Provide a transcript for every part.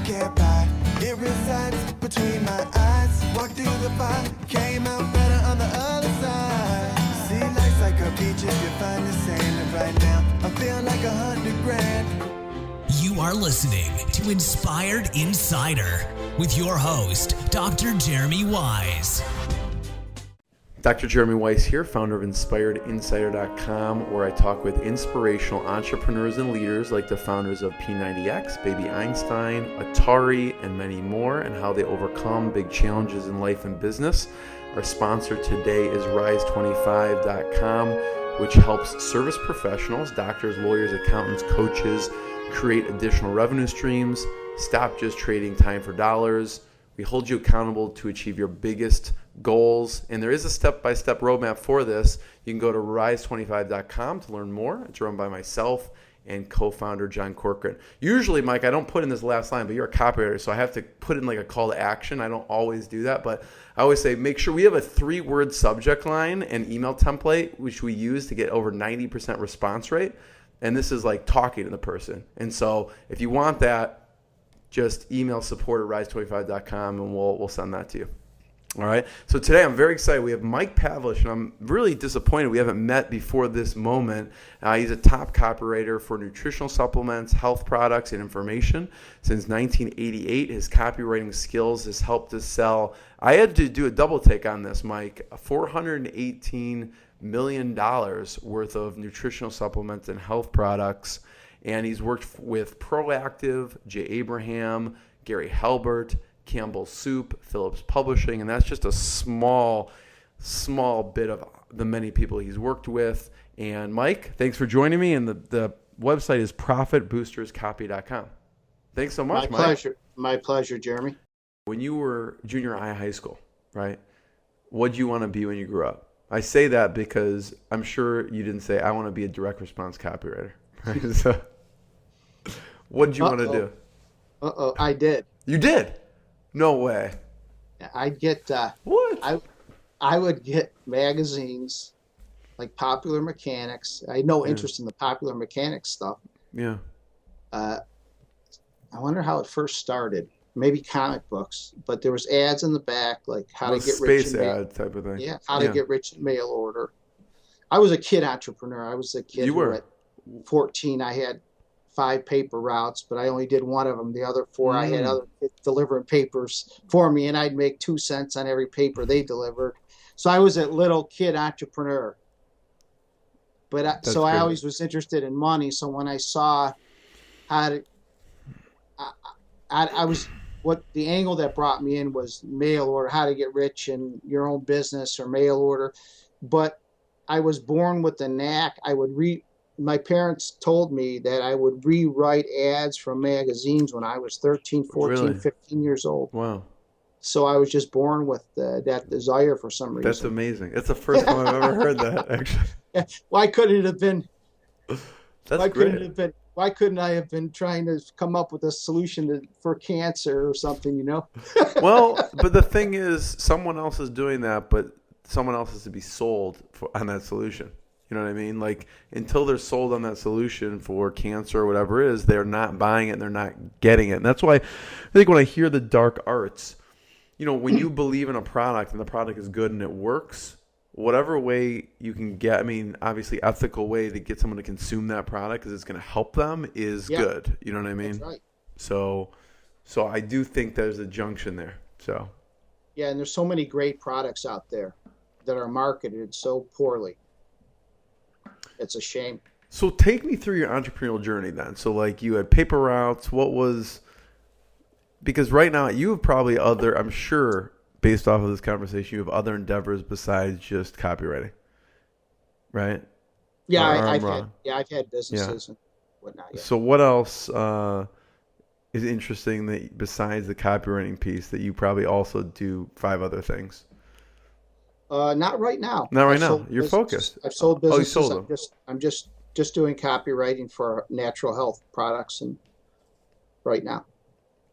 can't buy. It resides between my eyes. Walked through the fire, came out better on the other side. See, life's like a beach if you find the sand. And right now, I feel like $100,000. You are listening to Inspired Insider with your host, Dr. Jeremy Wise. Dr. Jeremy Weiss here, founder of InspiredInsider.com, where I talk with inspirational entrepreneurs and leaders like the founders of P90X, Baby Einstein, Atari, and many more, and how they overcome big challenges in life and business. Our sponsor today is Rise25.com, which helps service professionals, doctors, lawyers, accountants, coaches, create additional revenue streams, stop just trading time for dollars. We hold you accountable to achieve your biggest goals, and there is a step-by-step roadmap for this. You can go to rise25.com to learn more. It's run by myself and co-founder John Corcoran. Usually, Mike, I don't put in this last line, but you're a copywriter, so I have to put in like a call to action. I don't always do that, but I always say make sure we have a 3-word subject line and email template, which we use to get over 90% response rate. And this is like talking to the person. And so if you want that, just email support@rise25.com and we'll send that to you. All right. So today I'm very excited. We have Mike Pavlish, and I'm really disappointed we haven't met before this moment. He's a top copywriter for nutritional supplements, health products, and information. Since 1988, his copywriting skills has helped us sell. I had to do a double take on this, Mike. $418 million worth of nutritional supplements and health products. And he's worked with Proactive, J. Abraham, Gary Halbert, Campbell Soup, Phillips Publishing, and that's just a small bit of the many people he's worked with. And Mike, thanks for joining me. And the website is profitboosterscopy.com. Thanks so much, Mike. My pleasure, Jeremy. When you were junior high school, right? What did you want to be when you grew up? I say that because I'm sure you didn't say, I want to be a direct response copywriter. Right? So, what did you want to do? I did. You did? No way. I'd get what? I would get magazines like Popular Mechanics. I had no interest in the Popular Mechanics stuff. Yeah. I wonder how it first started. Maybe comic books, but there was ads in the back like how to get rich. Space ad type of thing. Yeah, how to get rich in mail order. I was a kid entrepreneur. I was a kid who at 14 I had 5 paper routes, but I only did one of them. The other 4 I had other kids delivering papers for me, and I'd make 2 cents on every paper they delivered. So I was a little kid entrepreneur. But I always was interested in money. So when I saw how to, I was. What the angle that brought me in was mail order, how to get rich in your own business or mail order. But I was born with the knack. My parents told me that I would rewrite ads from magazines when I was 13, 14, 15 years old. Wow. So I was just born with that desire for some reason. That's amazing. It's the first time I've ever heard that, actually. Why couldn't it have been? That's great. Why couldn't I have been trying to come up with a solution for cancer or something, you know? Well, but the thing is, someone else is doing that, but someone else has to be sold on that solution. You know what I mean? Like, until they're sold on that solution for cancer or whatever it is, they're not buying it and they're not getting it. And that's why I think when I hear the dark arts, you know, when you believe in a product and the product is good and it works, whatever way you can get, I mean, obviously ethical way to get someone to consume that product because it's going to help them is good. You know what I mean? That's right. So I do think there's a junction there. So yeah, and there's so many great products out there that are marketed so poorly. It's a shame. So take me through your entrepreneurial journey then. So like you had paper routes. Because right now you have probably I'm sure, based off of this conversation, you have other endeavors besides just copywriting, right? Yeah, I've had businesses and whatnot. Yeah. So what else is interesting that besides the copywriting piece that you probably also do 5 other things? Not right now. Not right now. You're focused. I've sold businesses. Oh, you sold them. I'm just doing copywriting for natural health products and right now.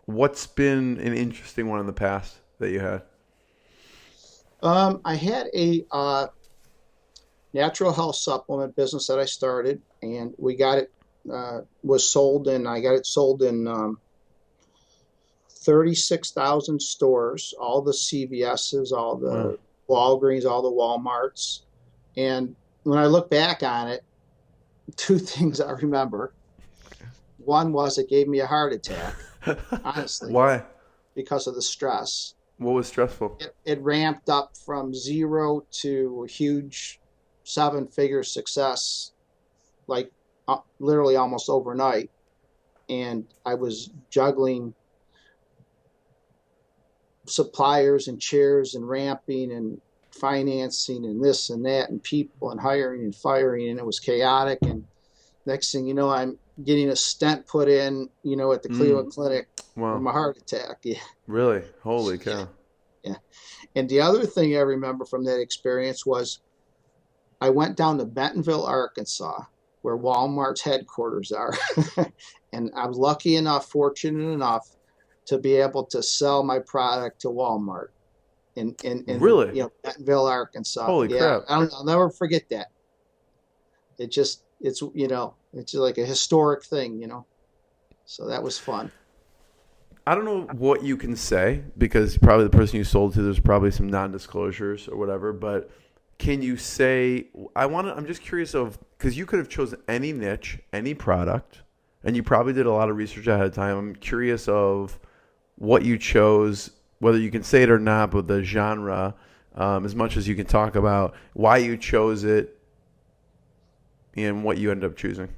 What's been an interesting one in the past that you had? I had a natural health supplement business that I started, and we got it was sold, and I got it sold in 36,000 stores, all the CVS's, all the Walgreens, all the Walmarts. And when I look back on it, two things I remember. One was it gave me a heart attack, honestly. Why? Because of the stress. What was stressful? It ramped up from 0 to a huge 7-figure success, like literally almost overnight. And I was juggling suppliers and chairs and ramping and financing and this and that and people and hiring and firing, and it was chaotic. And next thing you know, I'm getting a stent put in, at the Cleveland Clinic from a heart attack. Yeah. Really? Holy cow. Yeah. And the other thing I remember from that experience was I went down to Bentonville, Arkansas, where Walmart's headquarters are. And I was lucky enough, fortunate enough, to be able to sell my product to Walmart in really? Bentonville, Arkansas. Holy crap. I'll never forget that. It's just like a historic thing, So that was fun. I don't know what you can say, because probably the person you sold to, there's probably some non-disclosures or whatever, but can you say, I'm just curious because you could have chosen any niche, any product, and you probably did a lot of research ahead of time. I'm curious of what you chose, whether you can say it or not, but the genre, as much as you can talk about why you chose it and what you ended up choosing.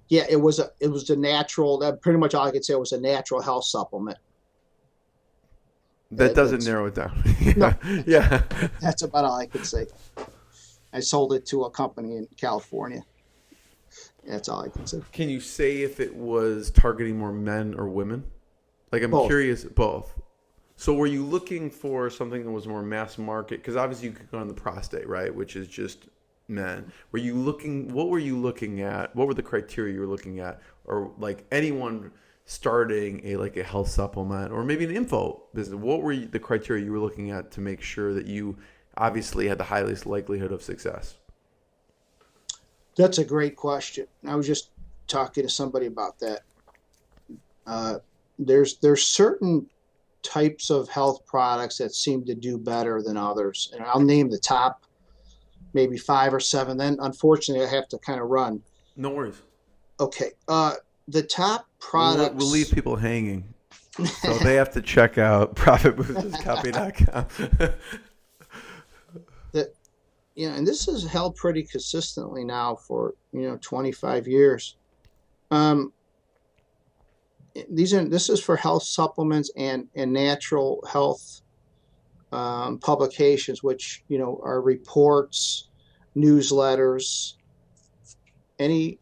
Yeah, it was a natural. That pretty much all I could say was a natural health supplement. That doesn't narrow it down. No, yeah. That's about all I could say. I sold it to a company in California. That's all I can say. Can you say if it was targeting more men or women? Like, I'm curious, both. So were you looking for something that was more mass market? Because obviously you could go on the prostate, right, which is just men. What were you looking at? What were the criteria you were looking at? Or like anyone starting a health supplement or maybe an info business, what were the criteria you were looking at to make sure that you obviously had the highest likelihood of success? That's a great question. I was just talking to somebody about that. There's certain types of health products that seem to do better than others, and I'll name the top maybe 5 or 7. Then unfortunately I have to kind of run. No worries. Okay. The top products. We'll leave people hanging, so they have to check out profitboostcopy.com. And this has held pretty consistently now for 25 years. This is for health supplements and natural health publications, which are reports, newsletters, any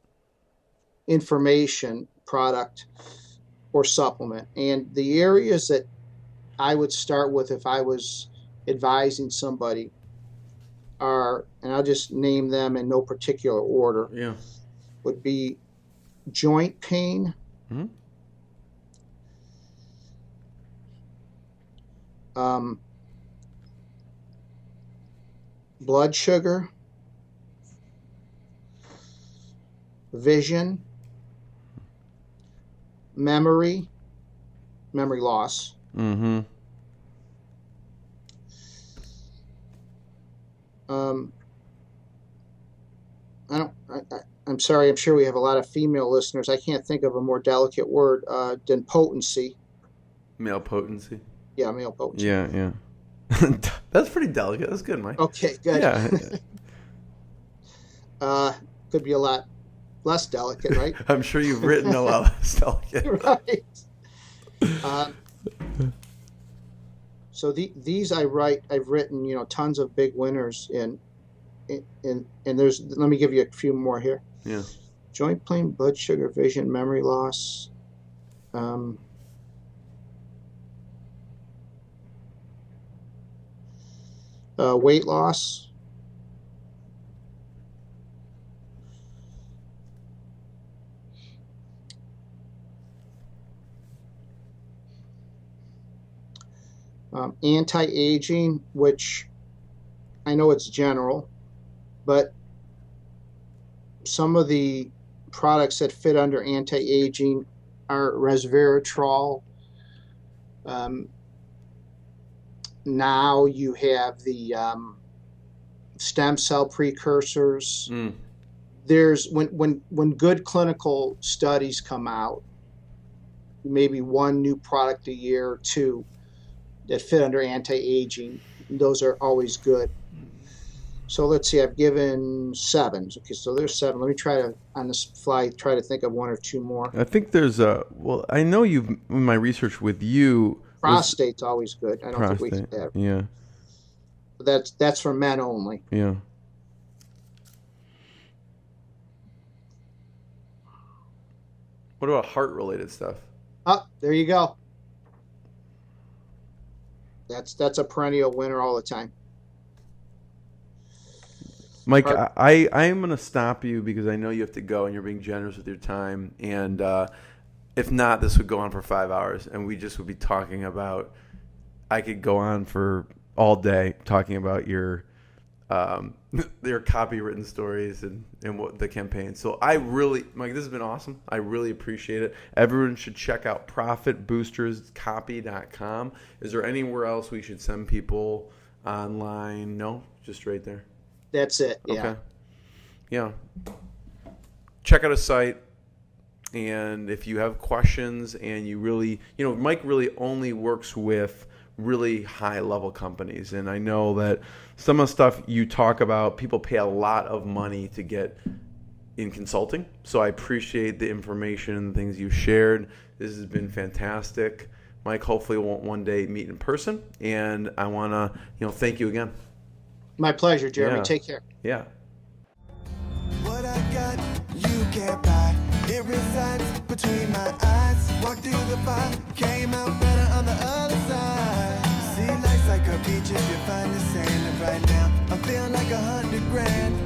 information product or supplement. And the areas that I would start with if I was advising somebody are, and I'll just name them in no particular order, would be joint pain, blood sugar, vision, memory loss, I'm sorry, I'm sure we have a lot of female listeners. I can't think of a more delicate word than potency. Male potency? Yeah, male potency. Yeah. That's pretty delicate. That's good, Mike. Okay, good. Yeah. Could be a lot less delicate, right? I'm sure you've written a lot less delicate. Right. So these I've written, tons of big winners in there's, let me give you a few more here. Yeah. Joint pain, blood sugar, vision, memory loss, weight loss, anti-aging, which I know it's general, but some of the products that fit under anti-aging our resveratrol. Now you have the stem cell precursors. There's when good clinical studies come out, maybe one new product a year or two that fit under anti-aging. Those are always good. So let's see, I've given 7. Okay, so there's 7. Let me try to, on the fly, try to think of 1 or 2 more. I think there's I know you've, in my research with you. Prostate's always good. I don't think we can have. Yeah. That's for men only. Yeah. What about heart-related stuff? Oh, there you go. That's a perennial winner all the time. Mike, I am going to stop you because I know you have to go and you're being generous with your time. And if not, this would go on for 5 hours and we just would be talking about, I could go on for all day talking about your copywritten stories and what the campaign. So I really, Mike, this has been awesome. I really appreciate it. Everyone should check out profitboosterscopy.com. Is there anywhere else we should send people online? No, just right there. That's it. Yeah. Okay. Yeah. Check out a site. And if you have questions and you really, Mike really only works with really high level companies. And I know that some of the stuff you talk about, people pay a lot of money to get in consulting. So I appreciate the information and the things you shared. This has been fantastic. Mike, hopefully we'll one day meet in person. And I want to, thank you again. My pleasure, Jeremy. Yeah. Take care. Yeah. What I got, you can't buy. It resides between my eyes. Walked through the fire, came out better on the other side. See, life's like a beach if you find the sand. And right now, I'm feeling like $100 grand.